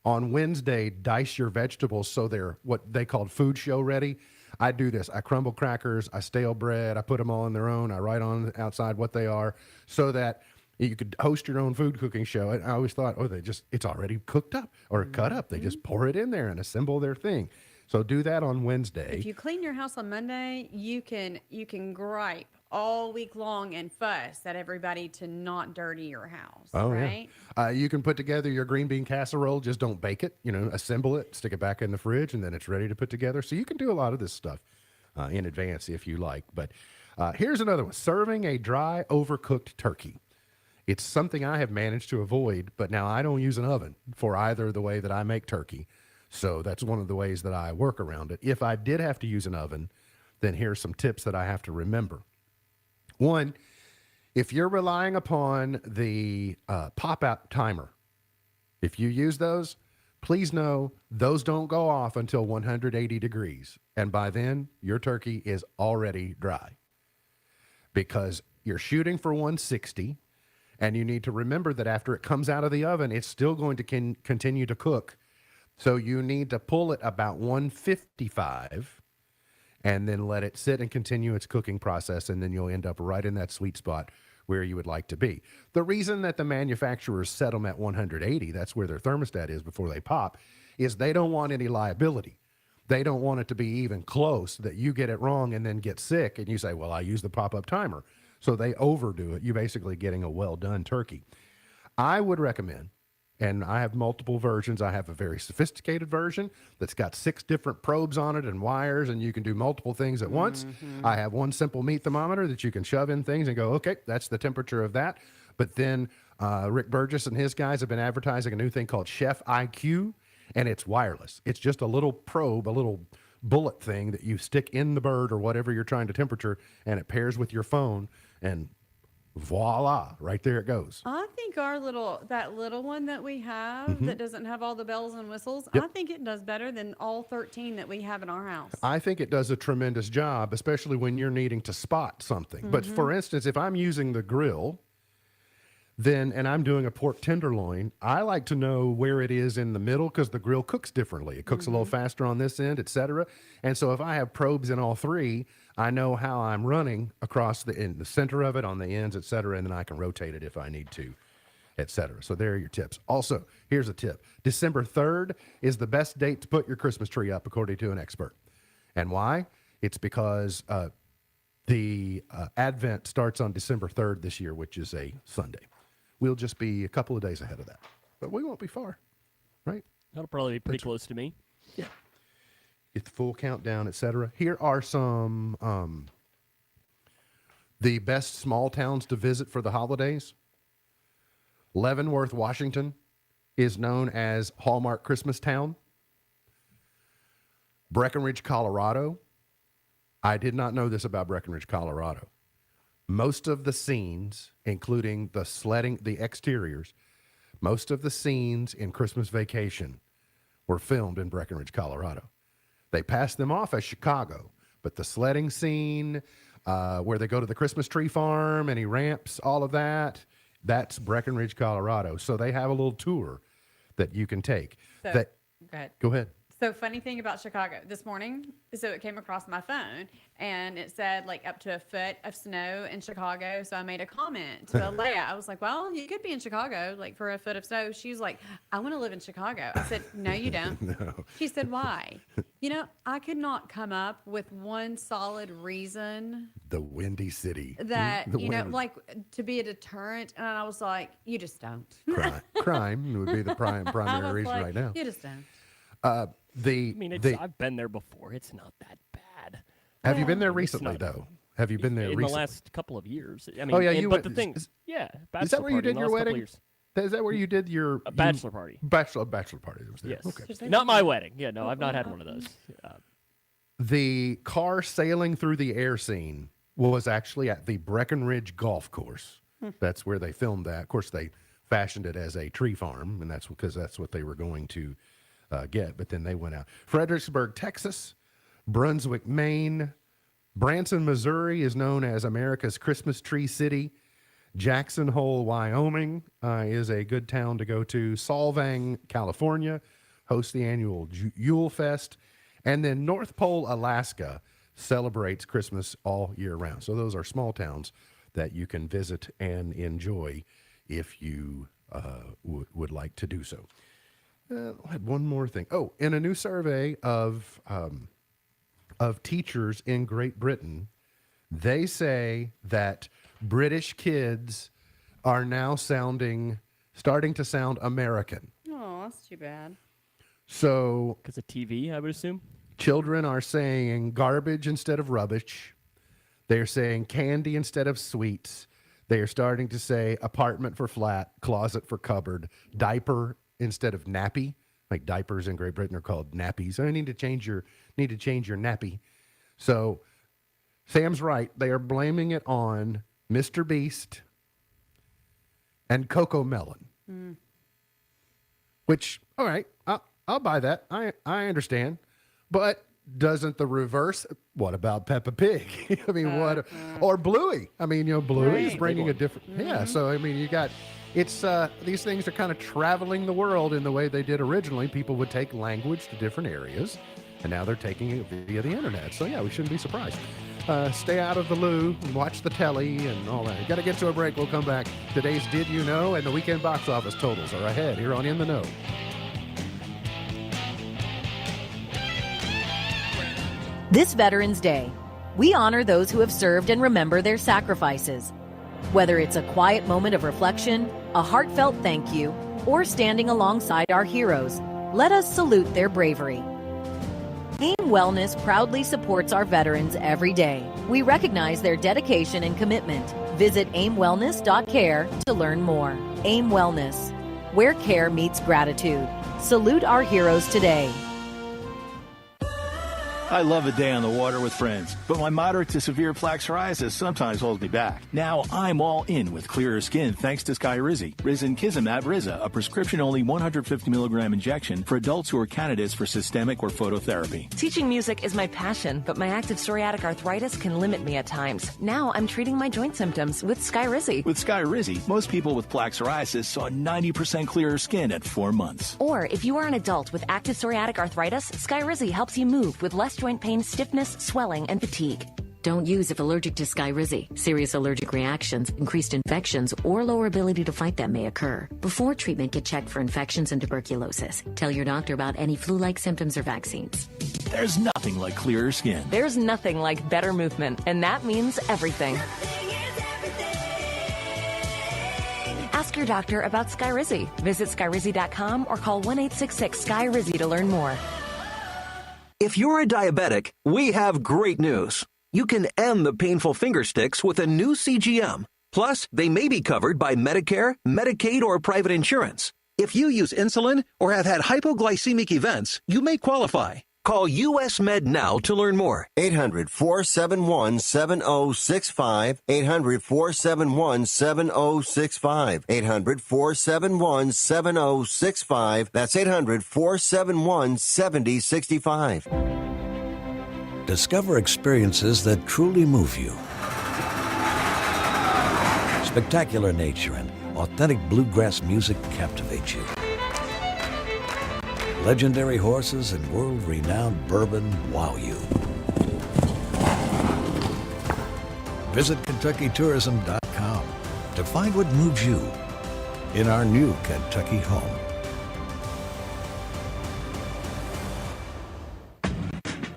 On Wednesday, dice your vegetables so they're what they called food show ready. I do this. I crumble crackers, I stale bread, I put them all in their own. I write on the outside what they are so that you could host your own food cooking show. And I always thought, it's already cooked up or cut up. They just pour it in there and assemble their thing. So do that on Wednesday. If you clean your house on Monday, you can gripe all week long and fuss at everybody to not dirty your house. Right? Yeah. You can put together your green bean casserole. Just don't bake it. Assemble it, stick it back in the fridge, and then it's ready to put together. So you can do a lot of this stuff in advance if you like. But here's another one: serving a dry, overcooked turkey. It's something I have managed to avoid, but now I don't use an oven for either the way that I make turkey. So that's one of the ways that I work around it. If I did have to use an oven, then here's some tips that I have to remember. One, if you're relying upon the pop-out timer, if you use those, please know those don't go off until 180 degrees. And by then, your turkey is already dry because you're shooting for 160. And you need to remember that after it comes out of the oven, it's still going to continue to cook. So you need to pull it about 155 and then let it sit and continue its cooking process. And then you'll end up right in that sweet spot where you would like to be. The reason that the manufacturers set them at 180, that's where their thermostat is before they pop, is they don't want any liability. They don't want it to be even close that you get it wrong and then get sick and you say, well, I used the pop-up timer. So they overdo it. You're basically getting a well-done turkey. I would recommend, and I have multiple versions. I have a very sophisticated version that's got 6 different probes on it and wires, and you can do multiple things at once. I have one simple meat thermometer that you can shove in things and go, okay, that's the temperature of that. But then Rick Burgess and his guys have been advertising a new thing called Chef IQ, and it's wireless. It's just a little probe, a little bullet thing that you stick in the bird or whatever you're trying to temperature, and it pairs with your phone. And Voila, right there it goes. I think that little one that we have that doesn't have all the bells and whistles, Yep. I think it does better than all 13 that we have in our house. I think it does a tremendous job, especially when you're needing to spot something. But for instance, if I'm using the grill, and I'm doing a pork tenderloin, I like to know where it is in the middle because the grill cooks differently. It cooks a little faster on this end, etc. And so if I have probes in all three, I know how I'm running across in the center of it, on the ends, etc. And then I can rotate it if I need to, etc. So there are your tips. Also, here's a tip. December 3rd is the best date to put your Christmas tree up, according to an expert. And why? It's because the Advent starts on December 3rd this year, which is a Sunday. We'll just be a couple of days ahead of that, but we won't be far, right? That'll probably be pretty close to me. Yeah. Get the full countdown, etc. Here are some the best small towns to visit for the holidays. Leavenworth, Washington is known as Hallmark Christmas Town. Breckenridge, Colorado. I did not know this about Breckenridge, Colorado. Most of the scenes, including the sledding, the exteriors, most of the scenes in Christmas Vacation were filmed in Breckenridge, Colorado. They passed them off as Chicago, but the sledding scene, where they go to the Christmas tree farm and he ramps, all of that, that's Breckenridge, Colorado. So they have a little tour that you can take. So, That, go ahead. go ahead. So funny thing about Chicago this morning, so it came across my phone and it said like up to a foot of snow in Chicago. So I made a comment to Leia. I was like, well, you could be in Chicago like for a foot of snow. She's like, I want to live in Chicago. I said, no, you don't. No. She said, why? You know, I could not come up with one solid reason The Windy City. that, The you know, wind. like to be a deterrent. And I was like, you just don't. Crime would be the I primary was reason like, right now. you just don't. I mean, I've been there before. It's not that bad. Have you been there It's recently, not- though? Have you been there in recently? the last couple of years? I mean, Oh, yeah, and- you but went- the thing, is- yeah, Is that bachelor where you party in did the your last couple wedding? years. Is that where you did your bachelor party? Bachelor party. That was there. Yes. Okay. Not my wedding. Yeah, no, I've not had one of those. The car sailing through the air scene was actually at the Breckenridge Golf Course. That's where they filmed that. Of course, they fashioned it as a tree farm, and that's because that's what they were going to get. But then they went out. Fredericksburg, Texas, Brunswick, Maine, Branson, Missouri is known as America's Christmas Tree City. Jackson Hole, Wyoming is a good town to go to. Solvang, California hosts the annual Yule Fest. And then North Pole, Alaska celebrates Christmas all year round. So those are small towns that you can visit and enjoy if you would like to do so. I had one more thing. Oh, in a new survey of teachers in Great Britain, they say that British kids are now starting to sound American. Oh, that's too bad. So, because of TV, I would assume. Children are saying garbage instead of rubbish. They're saying candy instead of sweets. They are starting to say apartment for flat, closet for cupboard, diaper instead of nappy. Like diapers in Great Britain are called nappies. I need to change your nappy. So Sam's right. They are blaming it on Mr. Beast and Coco Melon. Which, all right, I'll buy that. I understand. But doesn't the reverse? What about Peppa Pig? I mean, or Bluey? I mean, Bluey is bringing a different. Yeah. So I mean, it's these things are kind of traveling the world in the way they did originally. People would take language to different areas, and now they're taking it via the internet. So yeah, we shouldn't be surprised. Stay out of the loo and watch the telly and all that. Got to get to a break. We'll come back. Today's Did You Know and the weekend box office totals are ahead here on In the Know. This Veterans Day, we honor those who have served and remember their sacrifices. Whether it's a quiet moment of reflection, a heartfelt thank you, or standing alongside our heroes, let us salute their bravery. AIM Wellness proudly supports our veterans every day. We recognize their dedication and commitment. Visit aimwellness.care to learn more. AIM Wellness, where care meets gratitude. Salute our heroes today. I love a day on the water with friends, but my moderate to severe plaque psoriasis sometimes holds me back. Now I'm all in with clearer skin thanks to Skyrizi. Risankizumab Riza, a prescription-only 150 milligram injection for adults who are candidates for systemic or phototherapy. Teaching music is my passion, but my active psoriatic arthritis can limit me at times. Now I'm treating my joint symptoms with Skyrizi. With Skyrizi, most people with plaque psoriasis saw 90% clearer skin at 4 months. Or if you are an adult with active psoriatic arthritis, Skyrizi helps you move with less joint pain, stiffness, swelling, and fatigue. Don't use if allergic to Skyrizi. Serious allergic reactions, increased infections, or lower ability to fight them may occur. Before treatment, get checked for infections and tuberculosis. Tell your doctor about any flu-like symptoms or vaccines. There's nothing like clearer skin. There's nothing like better movement, and that means everything. Ask your doctor about Skyrizi. Visit Skyrizi.com or call 1-866-SKY-RIZZI to learn more. If you're a diabetic, we have great news. You can end the painful finger sticks with a new CGM. Plus, they may be covered by Medicare, Medicaid, or private insurance. If you use insulin or have had hypoglycemic events, you may qualify. Call US Med now to learn more. 800-471-7065. 800-471-7065. 800-471-7065. That's 800-471-7065. Discover experiences that truly move you. Spectacular nature and authentic bluegrass music captivate you. Legendary horses and world-renowned bourbon wow you. Visit KentuckyTourism.com to find what moves you in our new Kentucky home.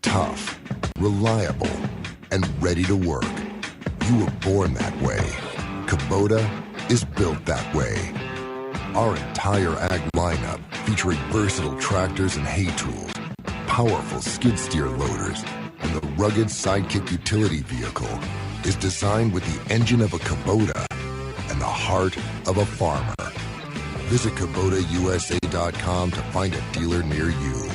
Tough, reliable, and ready to work. You were born that way. Kubota is built that way. Our entire ag lineup, featuring versatile tractors and hay tools, powerful skid steer loaders, and the rugged Sidekick utility vehicle, is designed with the engine of a Kubota and the heart of a farmer. Visit KubotaUSA.com to find a dealer near you.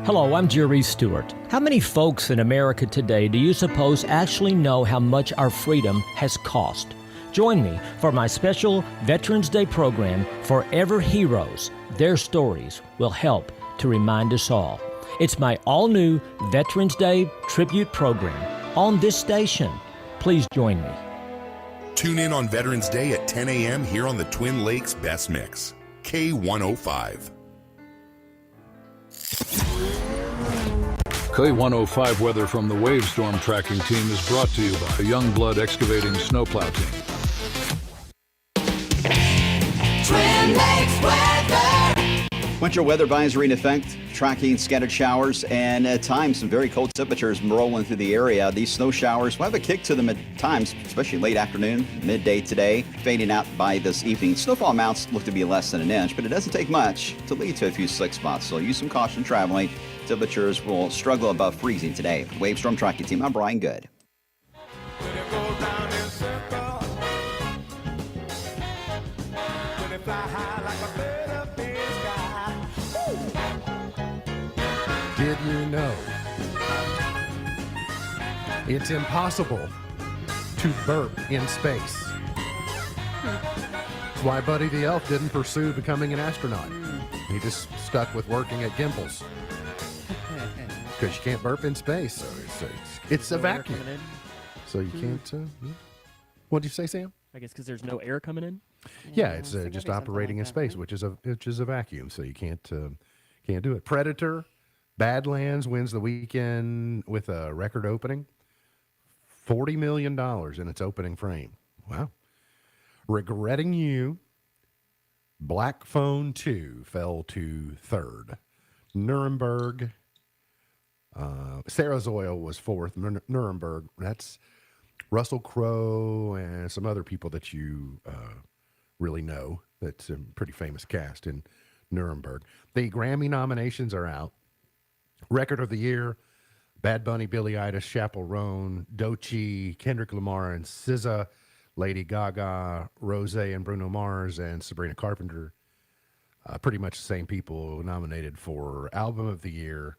Hello, I'm Jerry Stewart. How many folks in America today do you suppose actually know how much our freedom has cost? Join me for my special Veterans Day program, Forever Heroes. Their stories will help to remind us all. It's my all-new Veterans Day tribute program on this station. Please join me. Tune in on Veterans Day at 10 a.m. here on the Twin Lakes Best Mix, K105. K105 weather from the Wave Storm tracking team is brought to you by the Youngblood Excavating Snowplow team. Twin Lakes weather. Winter weather advisory in effect, tracking scattered showers and at times some very cold temperatures rolling through the area. These snow showers will have a kick to them at times, especially late afternoon, midday today, fading out by this evening. Snowfall amounts look to be less than an inch, but it doesn't take much to lead to a few slick spots, so use some caution traveling. Temperatures will struggle above freezing today. Wave Storm Tracking Team, I'm Brian Good. Did you know it's impossible to burp in space? That's why Buddy the Elf didn't pursue becoming an astronaut. He just stuck with working at Gimbals. Because you can't burp in space. So it's a vacuum. So you can't. What'd you say, Sam? I guess because there's no air coming in. Yeah, it's just operating in space, which is a vacuum. So you can't do it. Predator, Badlands wins the weekend with a record opening, $40 million in its opening frame. Wow. Regretting You, Black Phone 2 fell to third. Nuremberg. Sarah's Oil was fourth. Nuremberg, that's Russell Crowe and some other people that you really know. That's a pretty famous cast in Nuremberg. The Grammy nominations are out. Record of the Year, Bad Bunny, Billie Eilish, Chappell Roan, Doechii, Kendrick Lamar, and SZA, Lady Gaga, Rosé and Bruno Mars, and Sabrina Carpenter. Pretty much the same people nominated for Album of the Year,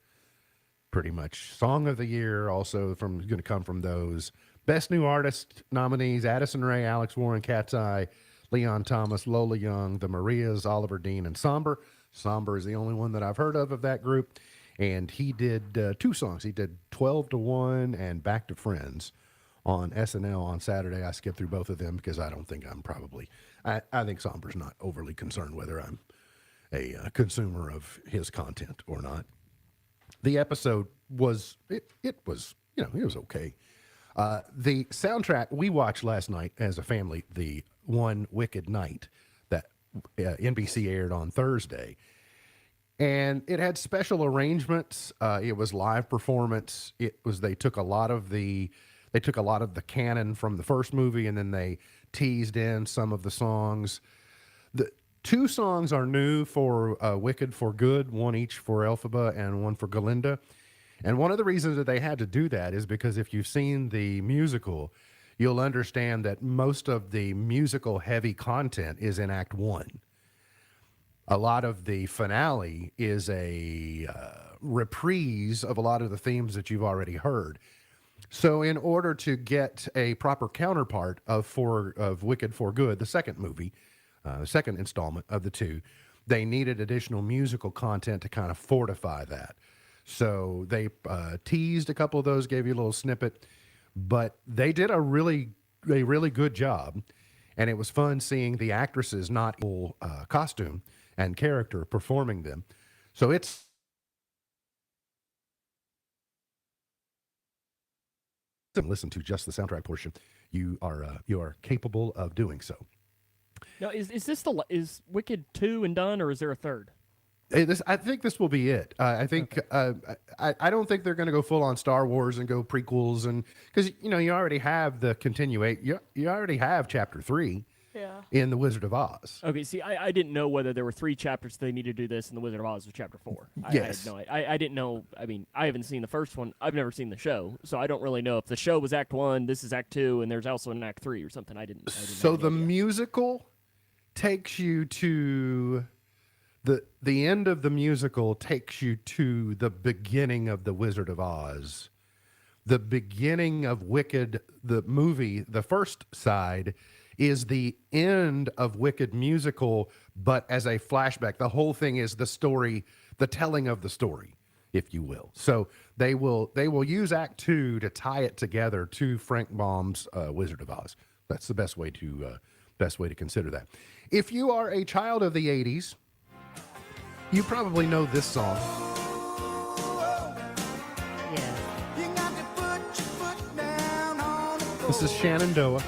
pretty much song of the year. Also going to come from those best new artist nominees: Addison Rae, Alex Warren, Cat's Eye, Leon Thomas, Lola Young, the Marias, Oliver Dean, and Somber. Somber is the only one that I've heard of that group. And he did 2 songs. He did 12 to 1 and Back to Friends on SNL on Saturday. I skipped through both of them because I don't think I'm probably, I think Somber's not overly concerned whether I'm a consumer of his content or not. The episode was, it was, you know, it was okay. The soundtrack we watched last night as a family, the One Wicked Night that NBC aired on Thursday. And it had special arrangements. It was live performance. They took a lot of the canon from the first movie, and then they teased in some of the songs. The 2 songs are new for Wicked for Good, one each for Elphaba and one for Galinda. And one of the reasons that they had to do that is because if you've seen the musical, you'll understand that most of the musical heavy content is in Act 1. A lot of the finale is a reprise of a lot of the themes that you've already heard. So in order to get a proper counterpart of Wicked for Good, the second movie, the second installment of the 2, they needed additional musical content to kind of fortify that. So they teased a couple of those, gave you a little snippet, but they did a really good job. And it was fun seeing the actresses not in costume and character performing them. So it's listen to just the soundtrack portion. You are capable of doing so. Now, is Wicked 2 and done, or is there a third? I think this will be it. I think I don't think they're going to go full on Star Wars and go prequels, and because you already have the continuate. You already have Chapter 3. Yeah. In The Wizard of Oz. Okay, see, I didn't know whether there were 3 chapters they needed to do this, and The Wizard of Oz was Chapter 4. Yes. I didn't know. I mean, I haven't seen the first one. I've never seen the show, so I don't really know if the show was Act 1, this is Act 2, and there's also an Act 3 or something. I didn't so the musical takes you to the end of the musical takes you to the beginning of The Wizard of Oz. The beginning of Wicked, the movie, the first side, is the end of Wicked musical, but as a flashback. The whole thing is the story, the telling of the story, if you will. So they will use Act 2 to tie it together to Frank Baum's Wizard of Oz. That's the best way to consider that. If you are a child of the 80s, you probably know this song. This is Shenandoah.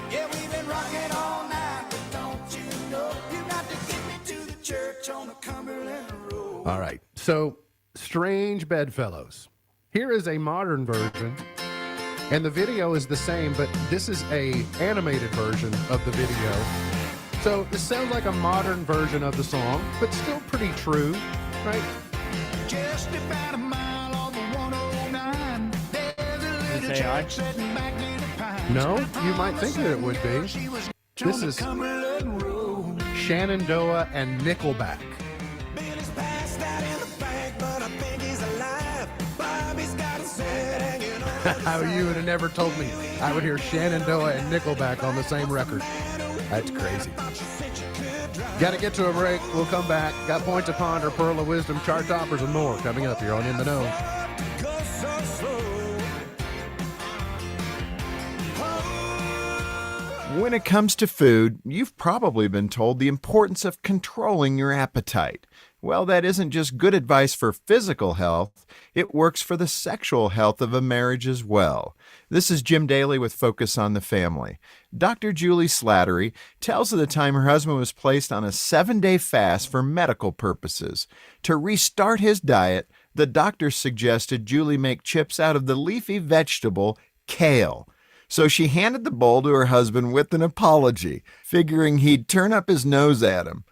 Yeah, we've been rocking all night, but don't you know you got to get me to the church on the Cumberland Road. All right. So, Strange Bedfellows. Here is a modern version, and the video is the same, but this is a animated version of the video. So, this sounds like a modern version of the song, but still pretty true, right? Just about a mile on the 109. There's a little AI? church sitting back near the pines. No, you might think that it would be. This is Shenandoah and Nickelback. Billy's passed out in the bank, but I think he's alive. Bobby's got his head hanging over How you would have never told me I would hear Shenandoah and Nickelback on the same record. That's crazy. Got to get to a break. We'll come back. Got Point to Ponder, Pearl of Wisdom, chart toppers, and more coming up here on In the Know. When it comes to food, you've probably been told the importance of controlling your appetite. Well, that isn't just good advice for physical health, it works for the sexual health of a marriage as well. This is Jim Daly with Focus on the Family. Dr. Julie Slattery tells of the time her husband was placed on a 7-day fast for medical purposes. To restart his diet, the doctor suggested Julie make chips out of the leafy vegetable kale. So she handed the bowl to her husband with an apology, figuring he'd turn up his nose at him.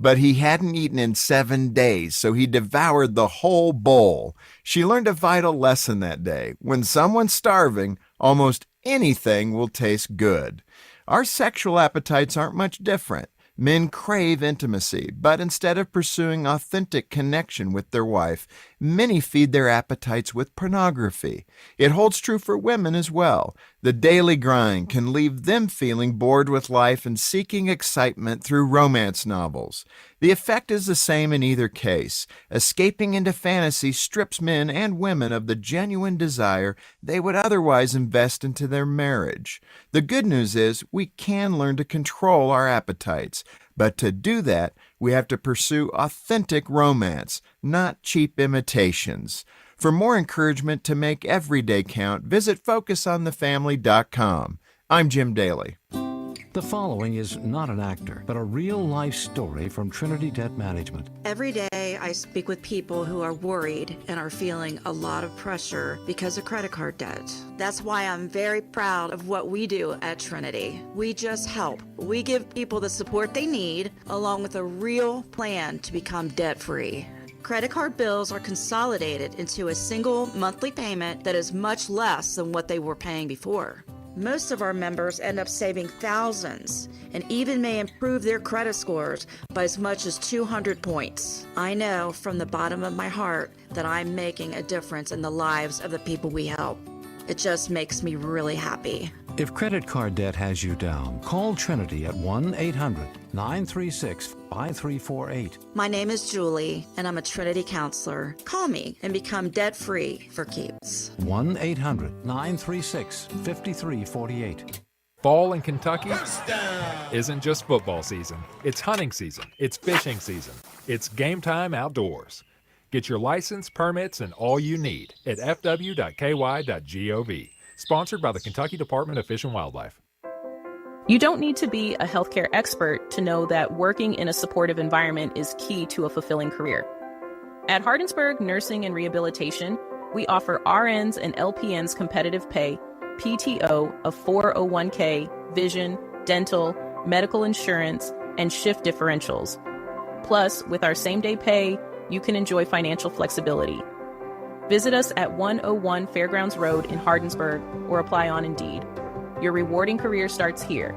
But he hadn't eaten in 7 days, so he devoured the whole bowl. She learned a vital lesson that day. When someone's starving, almost anything will taste good. Our sexual appetites aren't much different. Men crave intimacy, but instead of pursuing authentic connection with their wife, Many feed their appetites with pornography. It holds true for women as well. The daily grind can leave them feeling bored with life and seeking excitement through romance novels. The effect is the same in either case. Escaping into fantasy strips men and women of the genuine desire they would otherwise invest into their marriage. The good news is we can learn to control our appetites. But to do that, we have to pursue authentic romance, not cheap imitations. For more encouragement to make every day count, visit FocusOnTheFamily.com. I'm Jim Daly. The following is not an actor, but a real-life story from Trinity Debt Management. Every day I speak with people who are worried and are feeling a lot of pressure because of credit card debt. That's why I'm very proud of what we do at Trinity. We just help. We give people the support they need, along with a real plan to become debt-free. Credit card bills are consolidated into a single monthly payment that is much less than what they were paying before. Most of our members end up saving thousands and even may improve their credit scores by as much as 200 points. I know from the bottom of my heart that I'm making a difference in the lives of the people we help. It just makes me really happy. If credit card debt has you down, call Trinity at 1-800-936-5348. My name is Julie, and I'm a Trinity counselor. Call me and become debt-free for keeps. 1-800-936-5348. Fall in Kentucky isn't just football season. It's hunting season. It's fishing season. It's game time outdoors. Get your license, permits, and all you need at fw.ky.gov. Sponsored by the Kentucky Department of Fish and Wildlife. You don't need to be a healthcare expert to know that working in a supportive environment is key to a fulfilling career. At Hardensburg Nursing and Rehabilitation, we offer RNs and LPNs competitive pay, PTO, a 401k, vision, dental, medical insurance, and shift differentials. Plus, with our same-day pay, you can enjoy financial flexibility. Visit us at 101 Fairgrounds Road in Hardensburg or apply on Indeed. Your rewarding career starts here.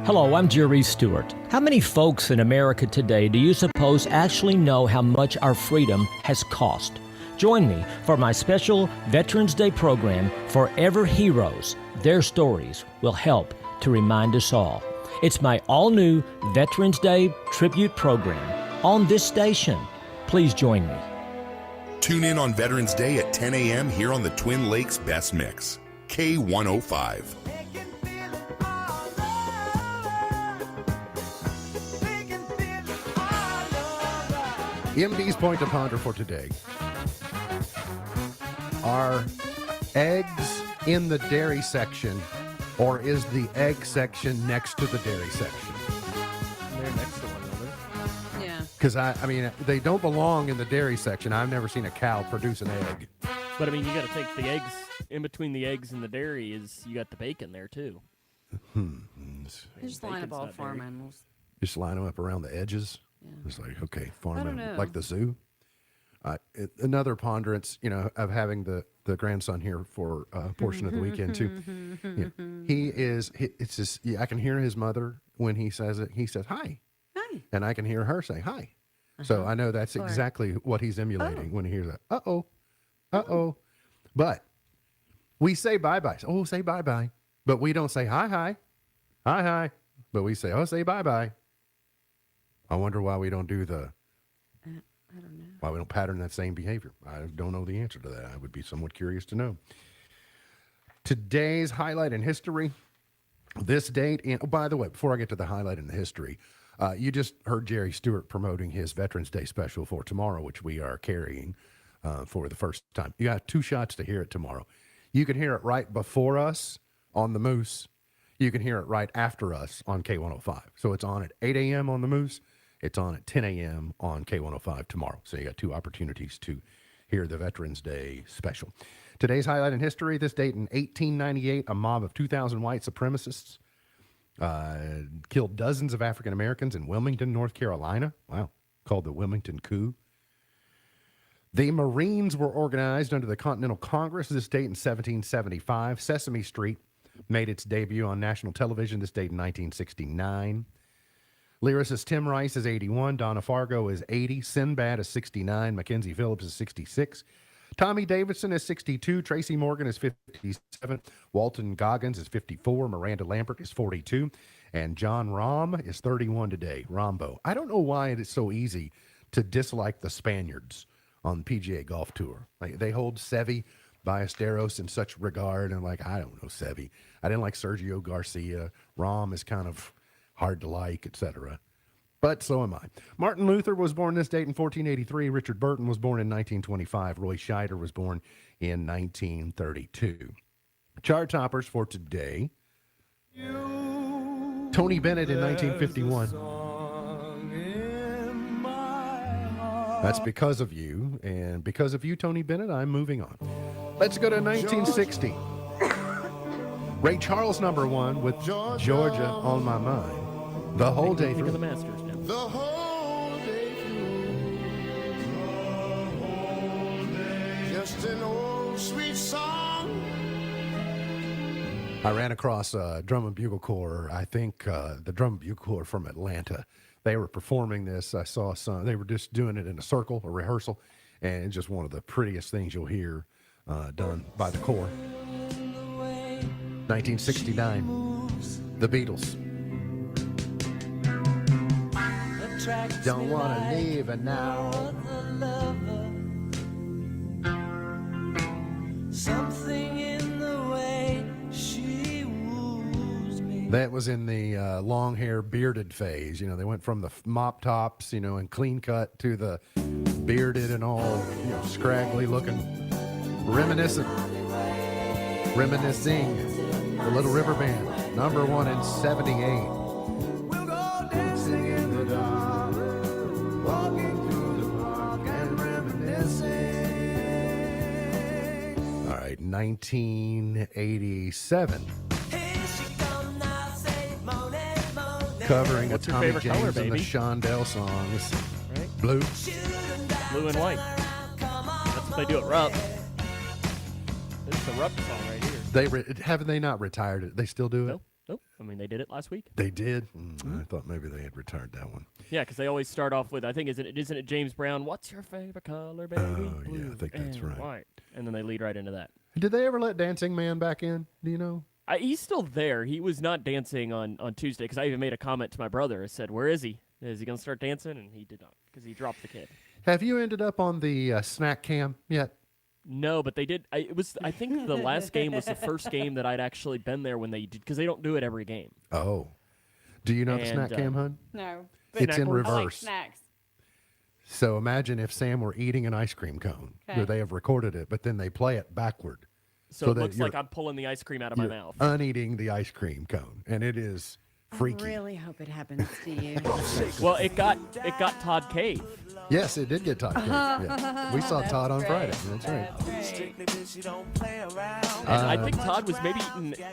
Hello, I'm Jerry Stewart. How many folks in America today do you suppose actually know how much our freedom has cost? Join me for my special Veterans Day program, Forever Heroes. Their stories will help to remind us all. It's my all-new Veterans Day tribute program on this station. Please join me. Tune in on Veterans Day at 10 a.m. here on the Twin Lakes Best Mix, K105. MD's point to ponder for today. Are eggs in the dairy section, or is the egg section next to the dairy section? They're next to one another. Yeah. Because, I mean, they don't belong in the dairy section. I've never seen a cow produce an egg. But I mean, you got to take the eggs in between the eggs and the dairy. Is you got the bacon there too? Just line up all farm animals. Just line them up around the edges. Yeah. It's like, okay, I farm don't them know. like the zoo. Another ponderance, of having the grandson here for a portion of the weekend too. It's just, I can hear his mother when he says it. He says, hi. Hi. And I can hear her say, hi. So I know that's Or- exactly what he's emulating when he hears that. Uh-oh. Uh-oh. But we say bye-bye. Oh, say bye-bye. But we don't say hi-hi. Hi-hi. But we say, oh, say bye-bye. I wonder why we don't do the... I don't know. Why we don't pattern that same behavior. I don't know the answer to that. I would be somewhat curious to know. Today's highlight in history, this date, and by the way, before I get to the highlight in the history, you just heard Jerry Stewart promoting his Veterans Day special for tomorrow, which we are carrying for the first time. You got 2 shots to hear it tomorrow. You can hear it right before us on the Moose. You can hear it right after us on K105. So it's on at 8 a.m. on the Moose. It's on at 10 a.m. on K105 tomorrow. So you got 2 opportunities to hear the Veterans Day special. Today's highlight in history, this date in 1898, a mob of 2,000 white supremacists killed dozens of African Americans in Wilmington, North Carolina. Wow, called the Wilmington Coup. The Marines were organized under the Continental Congress, this date in 1775. Sesame Street made its debut on national television, this date in 1969. Lyricist Tim Rice is 81. Donna Fargo is 80. Sinbad is 69. Mackenzie Phillips is 66. Tommy Davidson is 62. Tracy Morgan is 57. Walton Goggins is 54. Miranda Lambert is 42. And John Rahm is 31 today. Rombo. I don't know why it is so easy to dislike the Spaniards on the PGA Golf Tour. Like, they hold Seve Ballesteros in such regard, and like, I don't know Seve. I didn't like Sergio Garcia. Rahm is kind of hard to like, etc. But so am I. Martin Luther was born this date in 1483. Richard Burton was born in 1925. Roy Scheider was born in 1932. Chart toppers for today. Tony Bennett in 1951. That's Because of You. And because of you, Tony Bennett, I'm moving on. Let's go to 1960. Ray Charles, number one, with Georgia on My Mind. The whole day through. The Masters now. The whole day through. Just an old sweet song. I ran across a drum and bugle corps. I think the drum and bugle corps from Atlanta. They were performing this. I saw some. They were just doing it in a circle, a rehearsal, and it's just one of the prettiest things you'll hear done by the corps. 1969, The Beatles. Don't want to leave her now. Something in the way she woos me. That was in the long hair bearded phase. You know, they went from the mop tops, you know, and clean cut to the bearded and all, you know, scraggly looking. Reminiscing. The Little River Band, number one in 78. We'll go dancing in the dark, walking through the park and reminiscing. All right, 1987. Covering What's a your Tommy favorite James color, and the baby? Shondell songs. Right? Blue. Blue and white. That's what they do at Rupp. This is the Rupp song right here. Haven't they not retired it? They still do it? Nope. I mean, they did it last week. They did? I thought maybe they had retired that one. Yeah, because they always start off with, I think, isn't it James Brown? What's your favorite color, baby? Oh, yeah, Blue I think that's and right. White. And then they lead right into that. Did they ever let Dancing Man back in? Do you know? He's still there. He was not dancing on Tuesday because I even made a comment to my brother. I said, "Where is he? Is he going to start dancing?" And he did not because he dropped the kid. Have you ended up on the snack cam yet? No, but they did. I think the last game was the first game that I'd actually been there when they did because they don't do it every game. Oh. Do you know the And, snack cam, hun? No. It's in I like reverse. snacks. So imagine if Sam were eating an ice cream cone. Okay. Where they have recorded it, but then they play it backward. So it that looks like you're- I'm pulling the ice cream out of my you're mouth. uneating the ice cream cone, and it is freaky. I really hope it happens to you. Well, it got Todd Cave. Yes, it did get Todd Cave. Yeah. We saw That's Todd on great. Friday. That's right. And I think Todd was maybe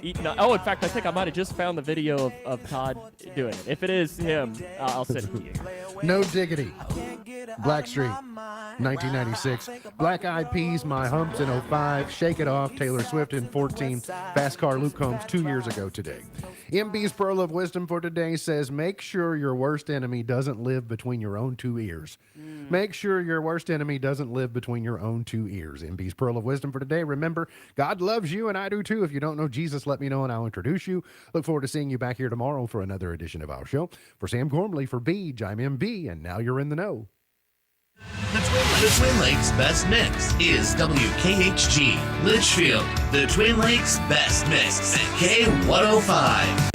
eating. Oh, in fact, I think I might have just found the video of Todd doing it. If it is him, I'll send it to you. No Diggity. Blackstreet, 1996. Black Eyed Peas, My Humps in 05. Shake It Off, Taylor Swift in 14. Fast Car, Luke Combs 2 years ago today. MB's Pearl of Wisdom for today says, make sure your worst enemy doesn't live between your own two ears. Make sure your worst enemy doesn't live between your own two ears. MB's Pearl of Wisdom for today. Remember, God loves you, and I do too. If you don't know Jesus, let me know, and I'll introduce you. Look forward to seeing you back here tomorrow for another edition of our show. For Sam Gormley, for Beej, I'm MB, and now you're in the know. The Twin Lakes Best Mix is WKHG Litchfield. The Twin Lakes Best Mix, K105.